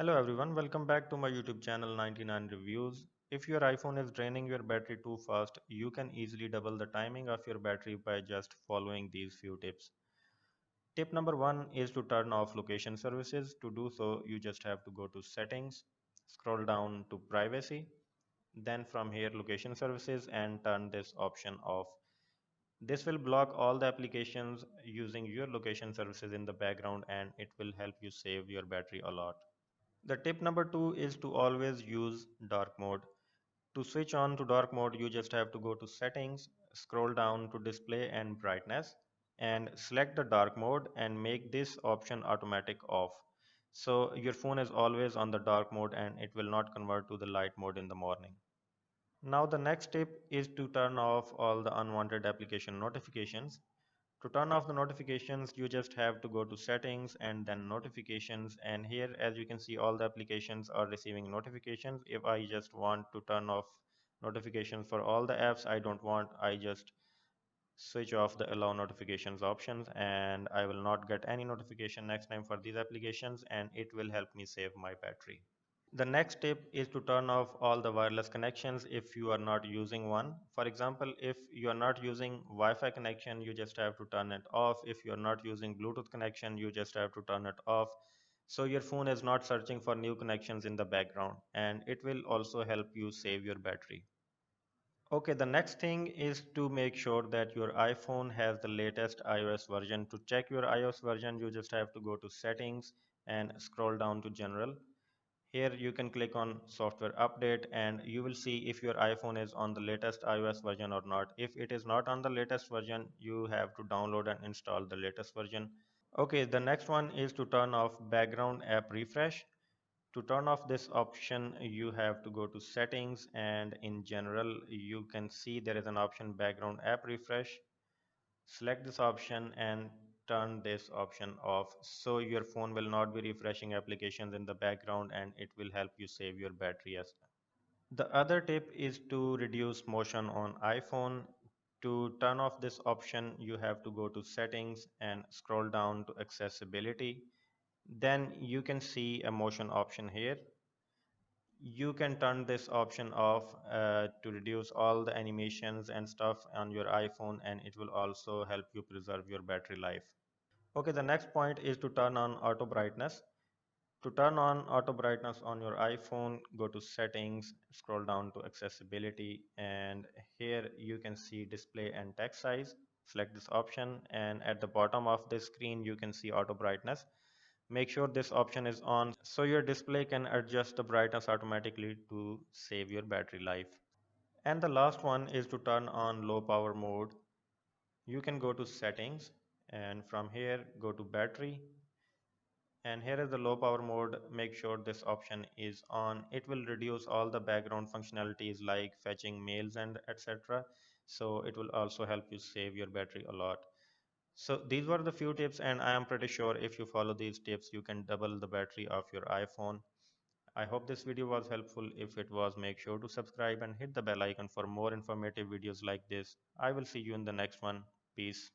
Hello everyone, welcome back to my YouTube channel 99 Reviews. If your iPhone is draining your battery too fast, you can easily double the timing of your battery by just following these few tips. Tip number one is to turn off location services. To do so, you just have to go to settings, scroll down to privacy, then from here location services and turn this option off. This will block all the applications using your location services in the background and it will help you save your battery a lot. The tip number two is to always use dark mode. To switch on to dark mode, you just have to go to settings, scroll down to display and brightness, and select the dark mode and make this option automatic off. So your phone is always on the dark mode and it will not convert to the light mode in the morning. Now the next tip is to turn off all the unwanted application notifications. To turn off the notifications, you just have to go to settings and then notifications, and here as you can see all the applications are receiving notifications. If I just want to turn off notifications for all the apps I don't want, I just switch off the allow notifications options and I will not get any notification next time for these applications and it will help me save my battery. The next tip is to turn off all the wireless connections if you are not using one. For example, if you are not using Wi-Fi connection, you just have to turn it off. If you are not using Bluetooth connection, you just have to turn it off. So your phone is not searching for new connections in the background and it will also help you save your battery. Okay, the next thing is to make sure that your iPhone has the latest iOS version. To check your iOS version, you just have to go to settings and scroll down to general. Here you can click on software update and you will see if your iPhone is on the latest iOS version or not. If it is not on the latest version, you have to download and install the latest version. Okay, the next one is to turn off background app refresh. To turn off this option, you have to go to settings and in general, you can see there is an option background app refresh. Select this option and turn this option off so your phone will not be refreshing applications in the background and it will help you save your battery as well. The other tip is to reduce motion on iPhone. To turn off this option, you have to go to settings and scroll down to accessibility. Then you can see a motion option here. You can turn this option off to reduce all the animations and stuff on your iPhone and it will also help you preserve your battery life. Okay, the next point is to turn on auto brightness. To turn on auto brightness on your iPhone, go to settings, scroll down to accessibility, and here you can see display and text size. Select this option, and at the bottom of this screen, you can see auto brightness. Make sure this option is on so your display can adjust the brightness automatically to save your battery life. And the last one is to turn on low power mode. You can go to settings and from here go to battery, and here is the low power mode. Make sure this option is on. It will reduce all the background functionalities like fetching mails and etc. So it will also help you save your battery a lot. So these were the few tips and I am pretty sure if you follow these tips you can double the battery of your iPhone. I hope this video was helpful. If it was, make sure to subscribe and hit the bell icon for more informative videos like this. I will see you in the next one. Peace.